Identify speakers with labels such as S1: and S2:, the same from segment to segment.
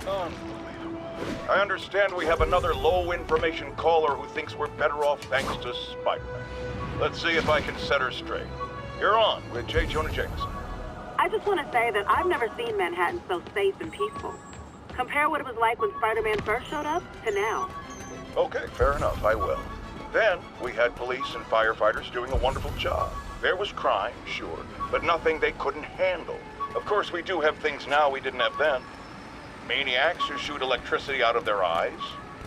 S1: Unbelievable. I understand we have another low-information caller who thinks we're better off thanks to Spider-Man. Let's see if I can set her straight. You're on with J. Jonah Jameson.
S2: I just want to say that I've never seen Manhattan so safe and peaceful. Compare what it was like when Spider-Man first showed up to now.
S1: Okay, fair enough, I will. Then, we had police and firefighters doing a wonderful job. There was crime, sure, but nothing they couldn't handle. Of course, we do have things now we didn't have then. Maniacs who shoot electricity out of their eyes,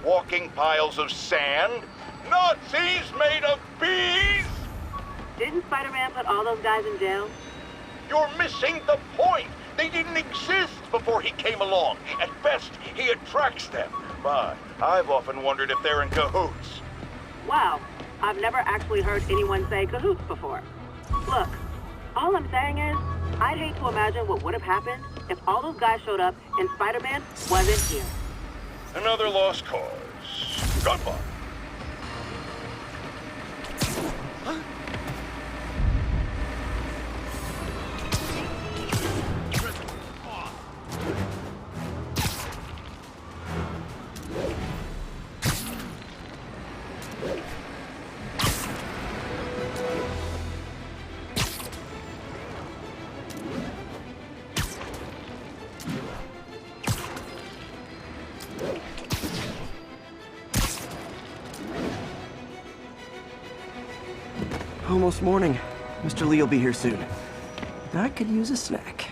S1: walking piles of sand, Nazis made of bees!
S2: Didn't Spider-Man put all those guys in jail?
S1: You're missing the point! They didn't exist before he came along. At best, he attracts them. But I've often wondered if they're in cahoots.
S2: Wow, I've never actually heard anyone say cahoots before. Look, all I'm saying is, I'd hate to imagine what would have happened if all those guys showed up and Spider-Man wasn't here.
S1: Another lost cause. Goodbye.
S3: Almost morning. Mr. Lee will be here soon. I could use a snack.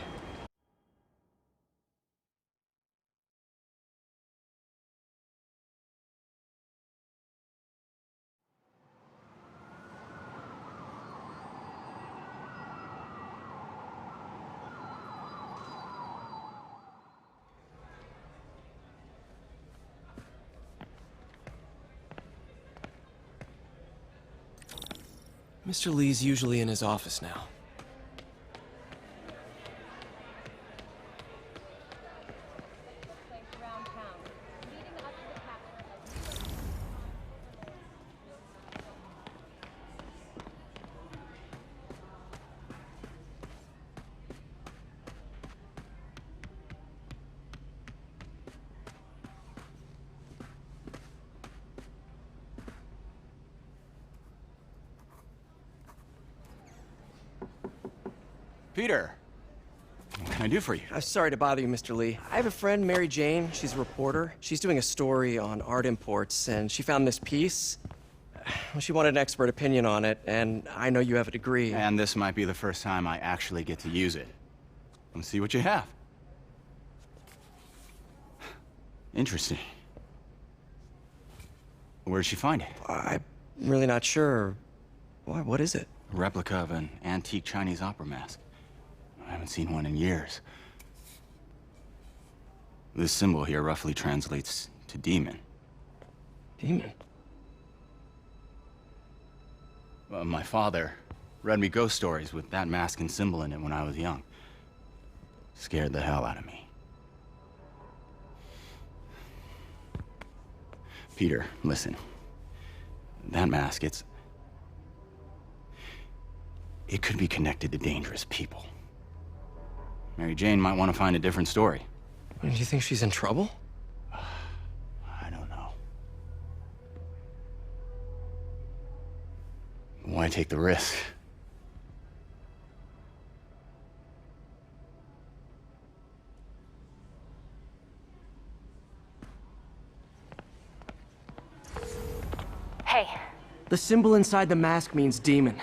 S4: Mr. Lee's usually in his office now.
S5: Peter, what can I do for you?
S3: Sorry to bother you, Mr. Lee. I have a friend, Mary Jane. She's a reporter. She's doing a story on art imports, and she found this piece. Well, she wanted an expert opinion on it, and I know you have a degree.
S5: And this might be the first time I actually get to use it. Let's see what you have. Interesting. Where'd she find it?
S3: I'm really not sure. Why, what is it?
S5: A replica of an antique Chinese opera mask. I haven't seen one in years. This symbol here roughly translates to demon.
S3: Demon?
S5: My father read me ghost stories with that mask and symbol in it when I was young. Scared the hell out of me. Peter, listen. That mask, it could be connected to dangerous people. Mary Jane might want to find a different story.
S3: Do you think she's in trouble?
S5: I don't know. Why take the risk?
S6: Hey.
S3: The symbol inside the mask means demon.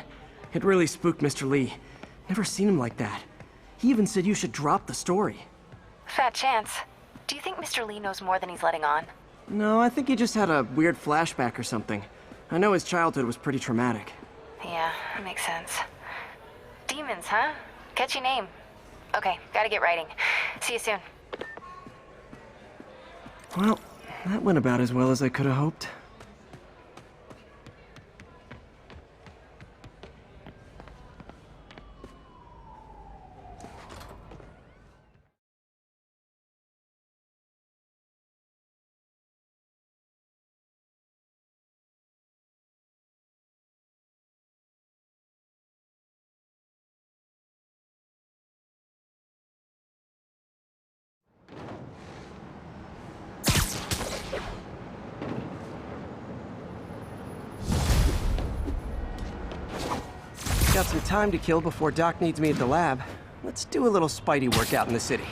S3: It really spooked Mr. Lee. Never seen him like that. He even said you should drop the story.
S6: Fat chance. Do you think Mr. Lee knows more than he's letting on?
S3: No, I think he just had a weird flashback or something. I know his childhood was pretty traumatic.
S6: Yeah, that makes sense. Demons, huh? Catchy name. Okay, gotta get writing. See you soon.
S3: Well, that went about as well as I could have hoped. Got some time to kill before Doc needs me at the lab. Let's do a little Spidey workout in the city.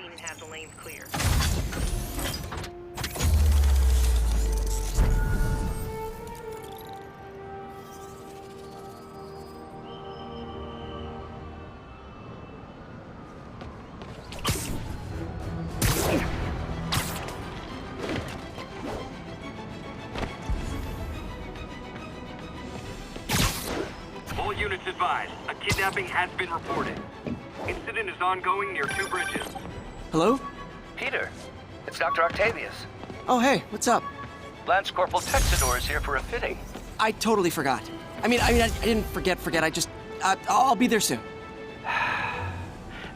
S2: And have the lanes clear.
S7: All units advised. A kidnapping has been reported. Incident is ongoing near 2 bridges.
S3: Hello?
S8: Peter, it's Dr. Octavius.
S3: Oh, hey, what's up?
S8: Lance Corporal Texador is here for a fitting.
S3: I totally forgot. I didn't forget. I just, I'll be there soon.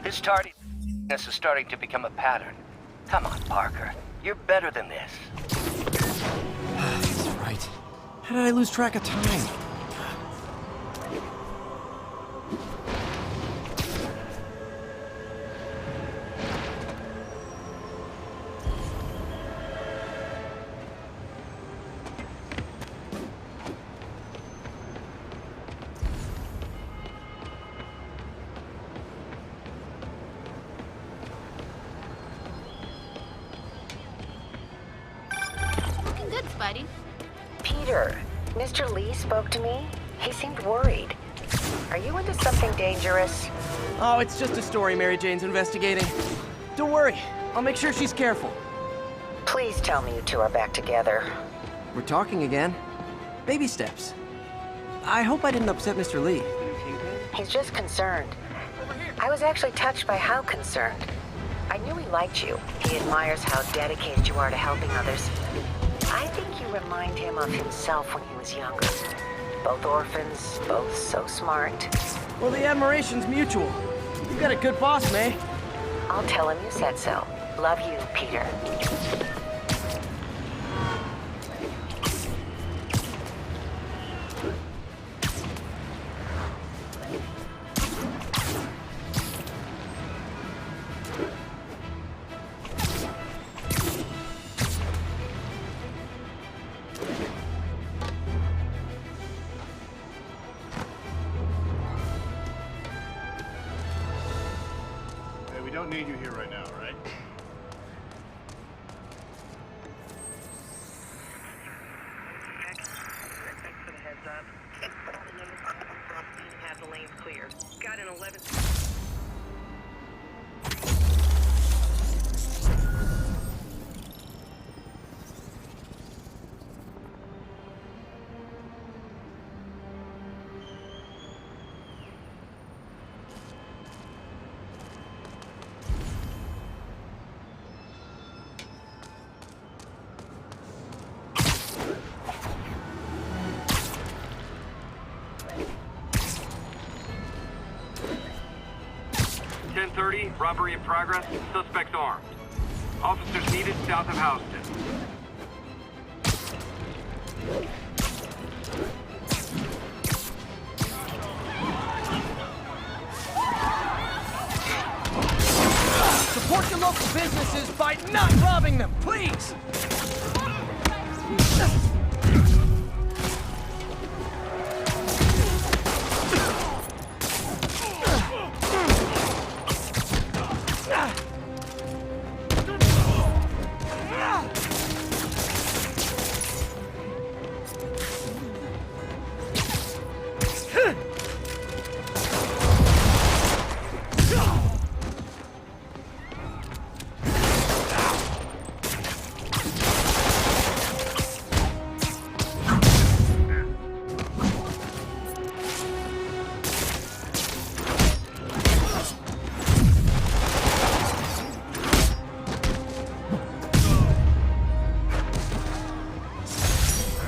S8: This tardiness is starting to become a pattern. Come on, Parker. You're better than this.
S3: That's right. How did I lose track of time?
S9: Good, Spidey.
S6: Peter, Mr. Lee spoke to me. He seemed worried. Are you into something dangerous?
S3: Oh, it's just a story Mary Jane's investigating. Don't worry, I'll make sure she's careful.
S6: Please tell me you two are back together.
S3: We're talking again. Baby steps. I hope I didn't upset Mr. Lee.
S6: He's just concerned. I was actually touched by how concerned. I knew he liked you. He admires how dedicated you are to helping others. I think you remind him of himself when he was younger. Both orphans, both so smart.
S3: Well, the admiration's mutual. You've got a good boss, May.
S6: I'll tell him you said so. Love you, Peter.
S10: We don't need you here right now, right?
S2: Thanks for the heads up. Have the lanes clear. Got an 11.
S7: Robbery in progress. Suspects armed. Officers needed south of Houston.
S9: Support your local businesses by not robbing them, please!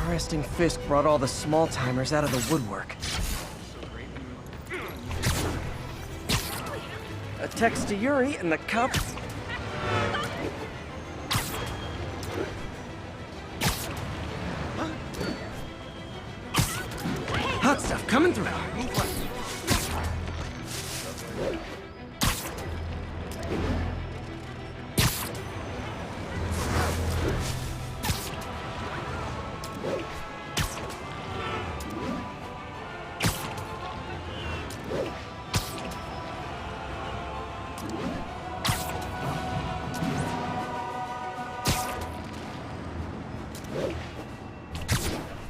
S3: Arresting Fisk brought all the small-timers out of the woodwork. A text to Yuri and the cop... Hot stuff coming through.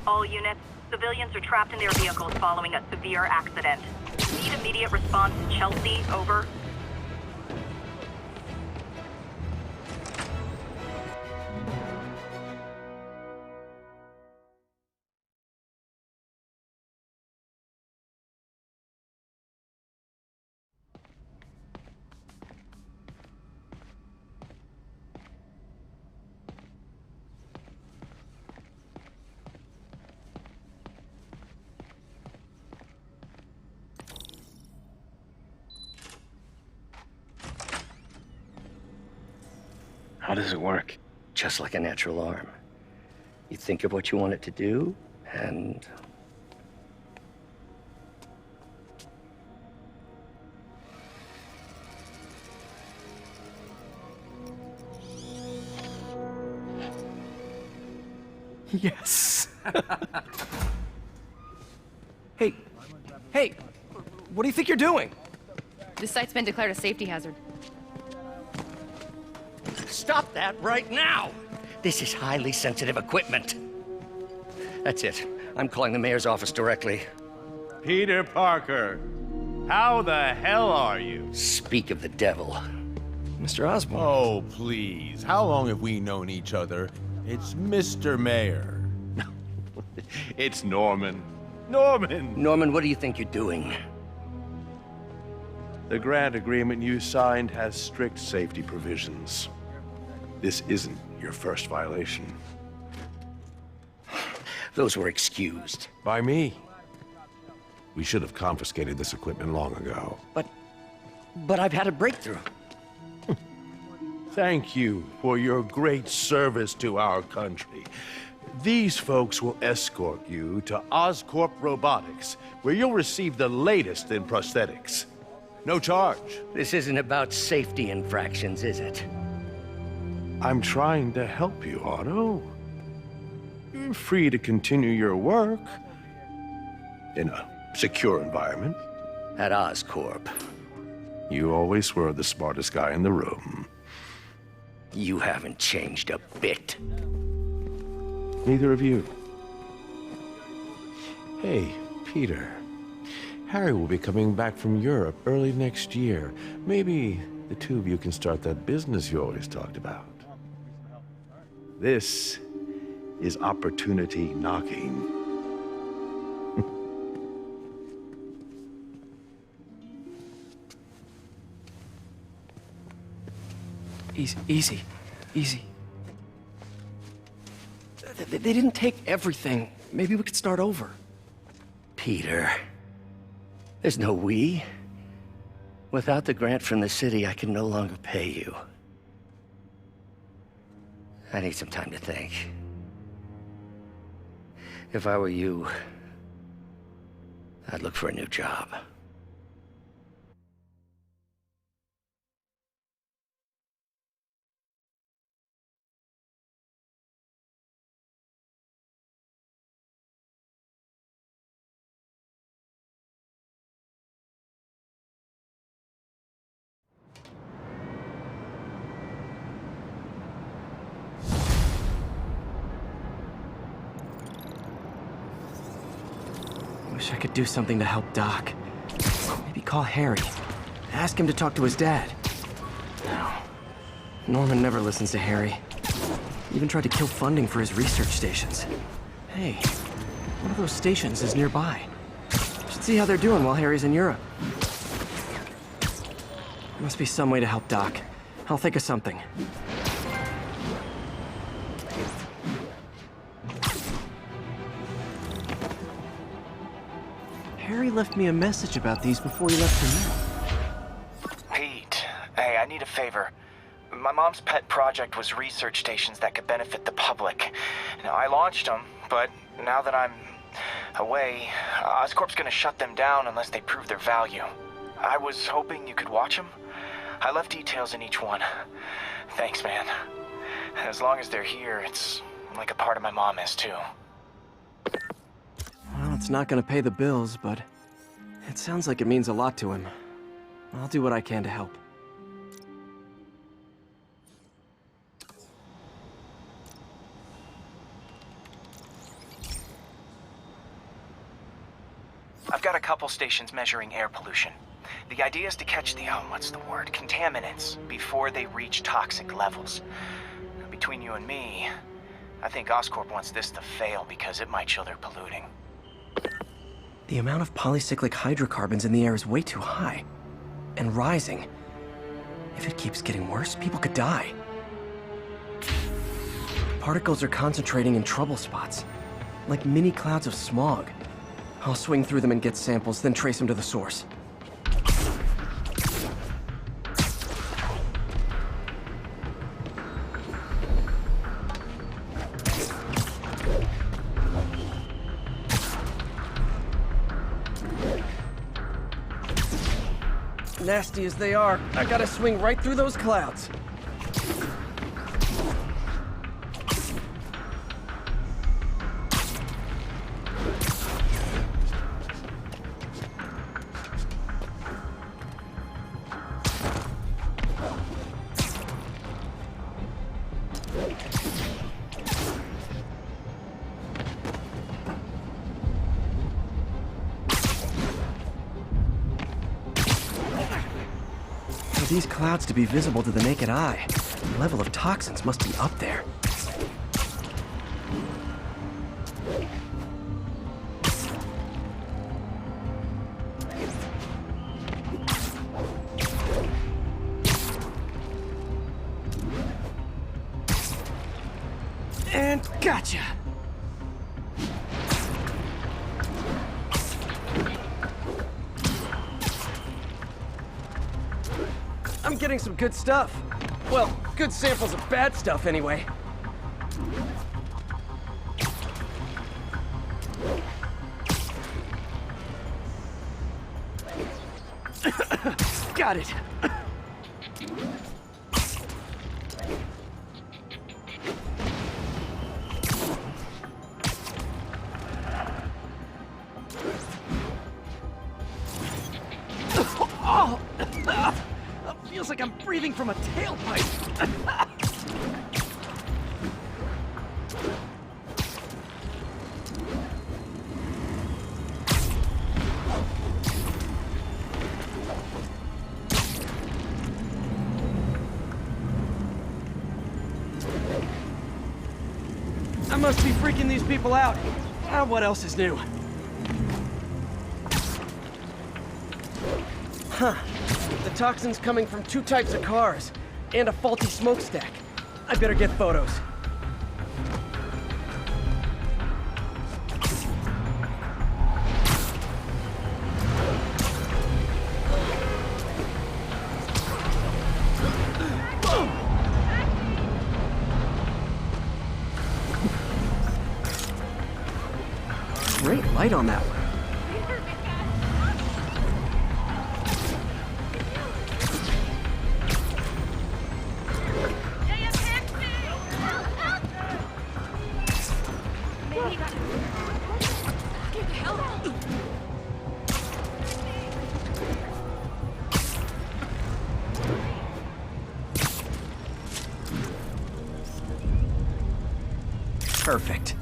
S11: All units, civilians are trapped in their vehicles following a severe accident. Need immediate response to Chelsea, over.
S12: How does it work? Just like a natural arm. You think of what you want it to do, and...
S3: Yes. Hey, what do you think you're doing?
S13: This site's been declared a safety hazard.
S12: Stop that right now! This is highly sensitive equipment. That's it. I'm calling the mayor's office directly.
S10: Peter Parker, how the hell are you?
S12: Speak of the devil.
S3: Mr. Osborn.
S14: Oh, please. How long have we known each other? It's Mr. Mayor.
S10: It's Norman. Norman!
S12: Norman, what do you think you're doing?
S10: The grant agreement you signed has strict safety provisions. This isn't your first violation.
S12: Those were excused.
S14: By me. We should have confiscated this equipment long ago.
S12: But I've had a breakthrough.
S10: Thank you for your great service to our country. These folks will escort you to Oscorp Robotics, where you'll receive the latest in prosthetics. No charge.
S12: This isn't about safety infractions, is it?
S10: I'm trying to help you, Otto. You're free to continue your work in a secure environment.
S12: At Oscorp.
S10: You always were the smartest guy in the room.
S12: You haven't changed a bit.
S10: Neither of you. Hey, Peter. Harry will be coming back from Europe early next year. Maybe the two of you can start that business you always talked about. This is opportunity knocking.
S3: Easy. They didn't take everything. Maybe we could start over.
S12: Peter, there's no we. Without the grant from the city, I can no longer pay you. I need some time to think. If I were you, I'd look for a new job.
S3: Wish I could do something to help Doc. Maybe call Harry. Ask him to talk to his dad. No. Norman never listens to Harry. Even tried to kill funding for his research stations. Hey, one of those stations is nearby. Should see how they're doing while Harry's in Europe. Must be some way to help Doc. I'll think of something. Harry left me a message about these before he left for me.
S15: Pete, hey, I need a favor. My mom's pet project was research stations that could benefit the public. Now, I launched them, but now that I'm away, Oscorp's gonna shut them down unless they prove their value. I was hoping you could watch them. I left details in each one. Thanks, man. As long as they're here, it's like a part of my mom is, too.
S3: Well, it's not gonna pay the bills, but it sounds like it means a lot to him. I'll do what I can to help.
S15: I've got a couple stations measuring air pollution. The idea is to catch the, contaminants before they reach toxic levels. Between you and me, I think Oscorp wants this to fail because it might show they're polluting.
S3: The amount of polycyclic hydrocarbons in the air is way too high. And rising. If it keeps getting worse, people could die. Particles are concentrating in trouble spots, like mini clouds of smog. I'll swing through them and get samples, then trace them to the source. Nasty as they are, I gotta swing right through those clouds. For these clouds to be visible to the naked eye, the level of toxins must be up there. And gotcha! I'm getting some good stuff. Well, good samples of bad stuff anyway. Got it. Oh! Feels like I'm breathing from a tailpipe. I must be freaking these people out. What else is new? Huh. The toxin's coming from 2 types of cars, and a faulty smokestack. I better get photos. light on that one. Perfect.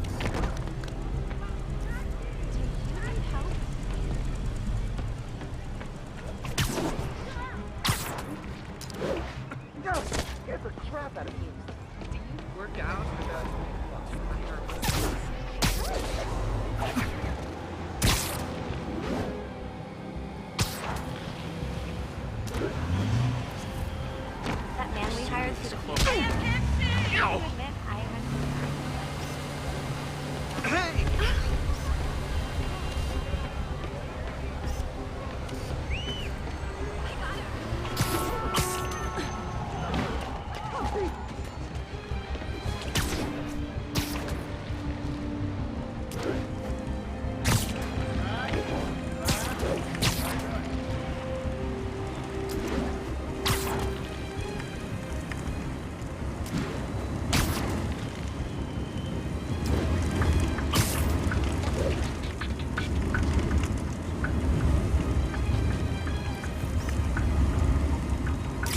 S9: Get the crap out of me. Do you work out for the...
S16: That man we hired for the future.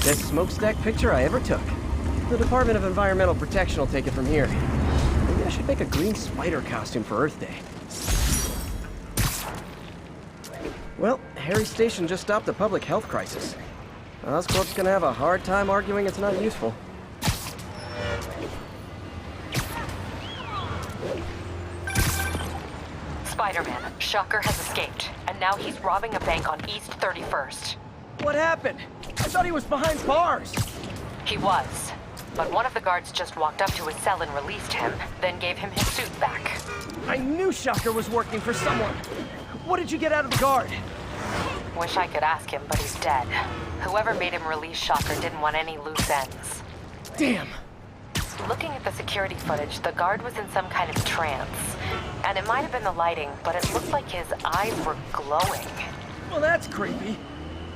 S3: Best smokestack picture I ever took. The Department of Environmental Protection will take it from here. Maybe I should make a green spider costume for Earth Day. Well, Harry's station just stopped a public health crisis. Oscorp's gonna have a hard time arguing it's not useful.
S6: Spider-Man, Shocker has escaped, and now he's robbing a bank on East 31st.
S9: What happened? I thought he was behind bars.
S6: He was, but one of the guards just walked up to his cell and released him, then gave him his suit back.
S9: I knew Shocker was working for someone. What did you get out of the guard?
S6: Wish I could ask him, but he's dead. Whoever made him release Shocker didn't want any loose ends.
S9: Damn.
S6: Looking at the security footage, the guard was in some kind of trance. And it might have been the lighting, but it looked like his eyes were glowing.
S9: Well, that's creepy.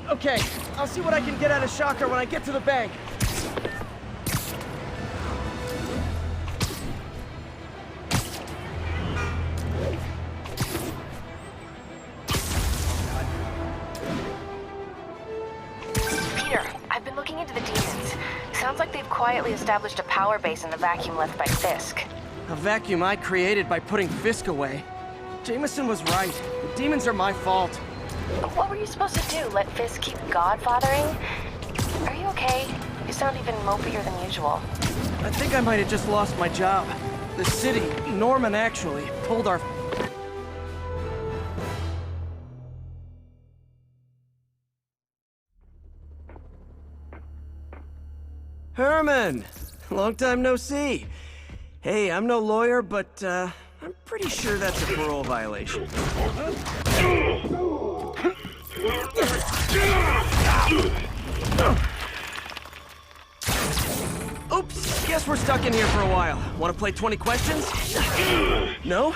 S9: Okay, I'll see what I can get out of Shocker when I get to the bank.
S6: Peter, I've been looking into the demons. Sounds like they've quietly established a power base in the vacuum left by Fisk.
S3: A vacuum I created by putting Fisk away. Jameson was right. The demons are my fault.
S6: What were you supposed to do? Let Fisk keep godfathering? Are you okay? You sound even mopier than usual.
S3: I think I might have just lost my job. The city, Norman actually, pulled our... Herman! Long time no see. Hey, I'm no lawyer, but, I'm pretty sure that's a parole violation. Oops, guess we're stuck in here for a while. Want to play 20 questions? No?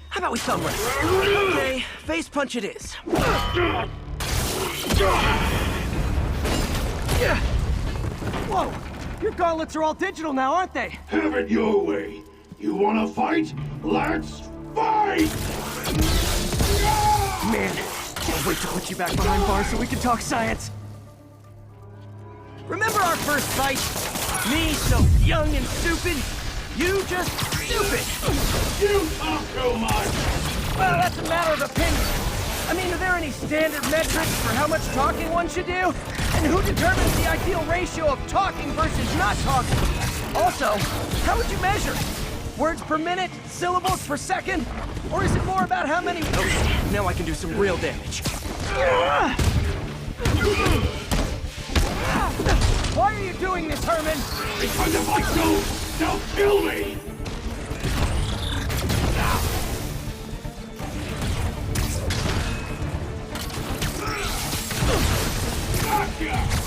S3: How about we thumb wrestle? Okay, face punch it is.
S9: Whoa! Your gauntlets are all digital now, aren't they?
S17: Have it your way. You wanna fight? Let's fight!
S9: Man, can't wait to put you back behind bars so we can talk science. Remember our first fight? Me so young and stupid, you just stupid.
S17: You talk too much.
S9: Well, that's a matter of opinion. I mean, are there any standard metrics for how much talking one should do? And who determines the ideal ratio of talking versus not talking? Also, how would you measure? Words per minute? Syllables per second? Or is it more about how many...
S3: Okay, now I can do some real damage.
S9: Why are you doing this, Herman?
S17: Because if I don't, they'll kill me! Gotcha!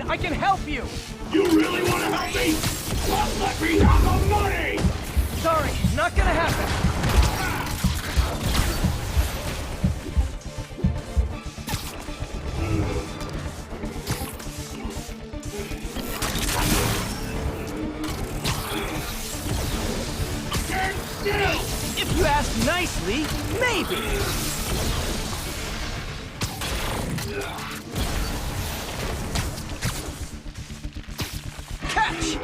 S9: I can help you!
S17: You really want to help me? Well, let me have the money!
S9: Sorry, not gonna happen. If you ask nicely, maybe. Catch!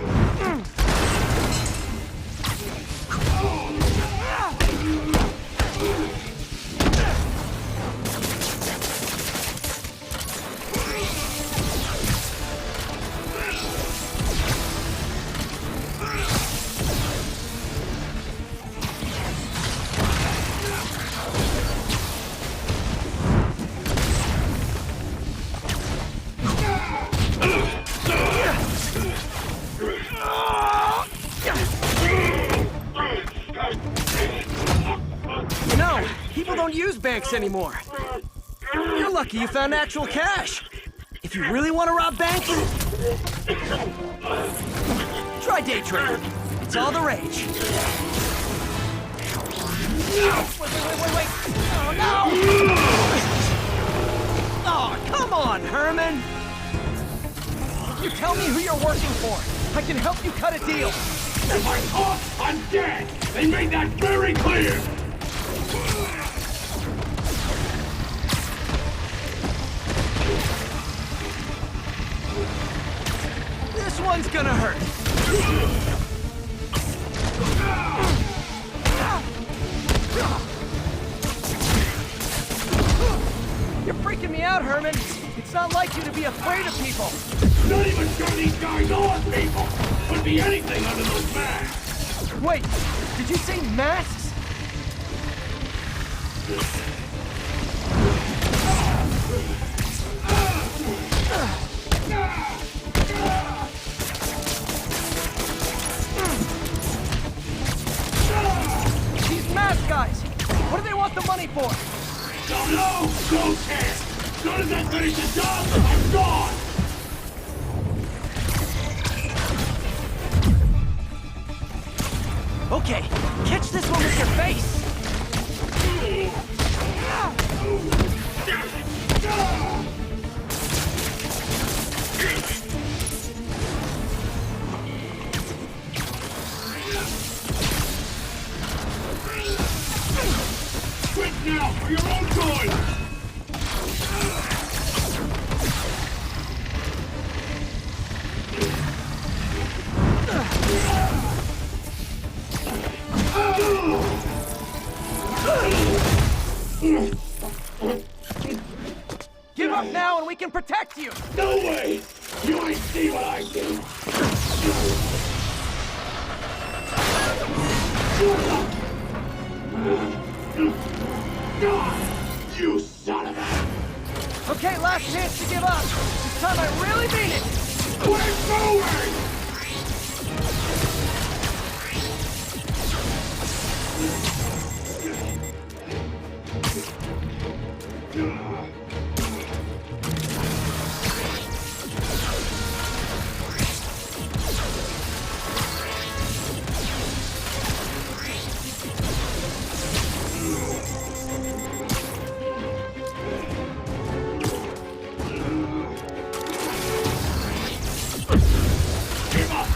S9: You know, people don't use banks anymore. You're lucky you found actual cash. If you really want to rob banks, try day trading. It's all the rage. Wait. Oh, no! Oh, come on, Herman! If you tell me who you're working for, I can help you cut a deal.
S17: If I talk, I'm dead! They made that very clear!
S9: This one's gonna hurt. You're freaking me out, Herman. It's not like you to be afraid of people.
S17: Not even sure these guys are people! Could be anything under those masks!
S9: Wait, did you say masks? These mask guys! What do they want the money for?
S17: Don't know! Don't care! As soon as I finish the job, I'm gone!
S9: Okay, catch this one with your face!
S17: Quit now, for your own good!
S9: Give up now and we can protect you!
S17: No way! You ain't see what I do! You son of a...
S9: Okay, last chance to give up. This time I really mean it!
S17: Quit going!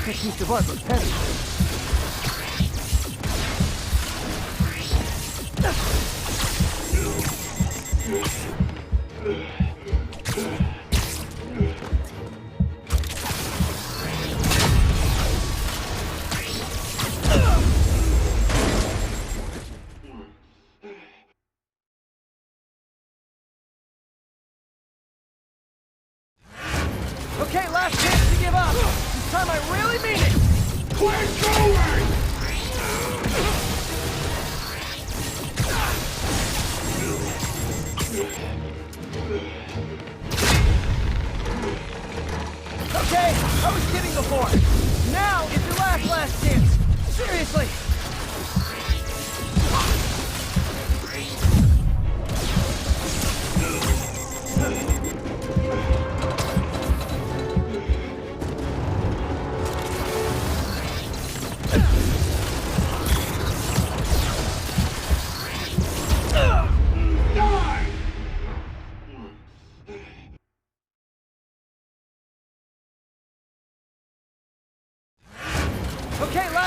S9: This piece of blood looks heavy. Okay, last chance to give up. This time I really mean it.
S17: Quit going!
S9: Okay, I was kidding before. Now it's your last chance. Seriously.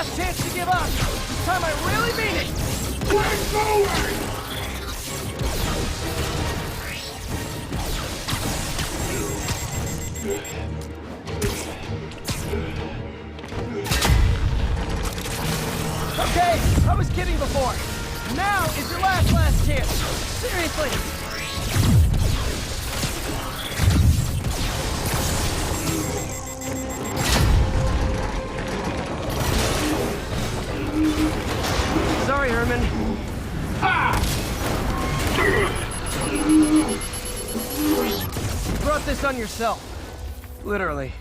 S9: last chance to give up. This time I really mean it.
S17: We're going!
S9: Okay, I was kidding before. Now is your last chance. Seriously. Sorry, Herman. You brought this on yourself. Literally.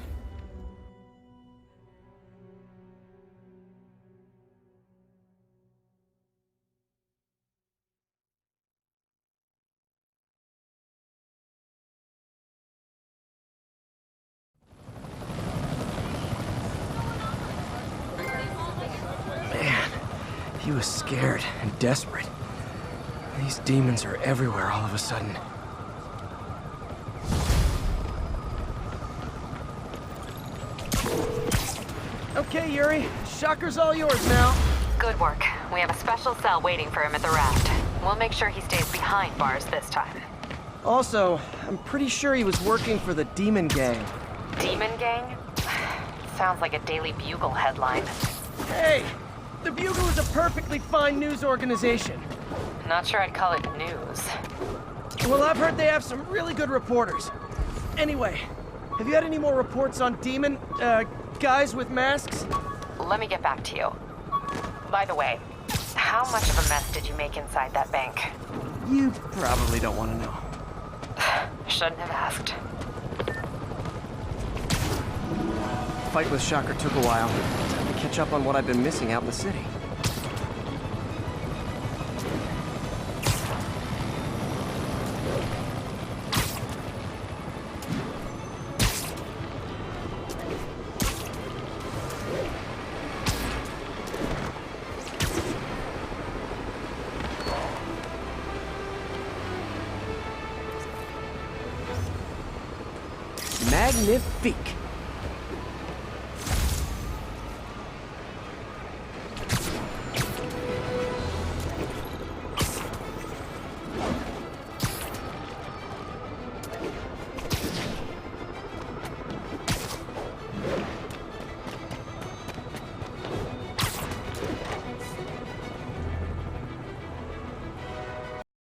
S3: He was scared and desperate. These demons are everywhere all of a sudden.
S9: Okay, Yuri. Shocker's all yours now.
S6: Good work. We have a special cell waiting for him at the raft. We'll make sure he stays behind bars this time.
S9: Also, I'm pretty sure he was working for the Demon Gang.
S6: Demon Gang? Sounds like a Daily Bugle headline.
S9: Hey! The Bugle is a perfectly fine news organization.
S6: Not sure I'd call it news.
S9: Well, I've heard they have some really good reporters. Anyway, have you had any more reports on demon, guys with masks?
S6: Let me get back to you. By the way, how much of a mess did you make inside that bank?
S9: You probably don't want to know.
S6: Shouldn't have asked.
S3: Fight with Shocker took a while. Time to catch up on what I've been missing out in the city. Magnifique.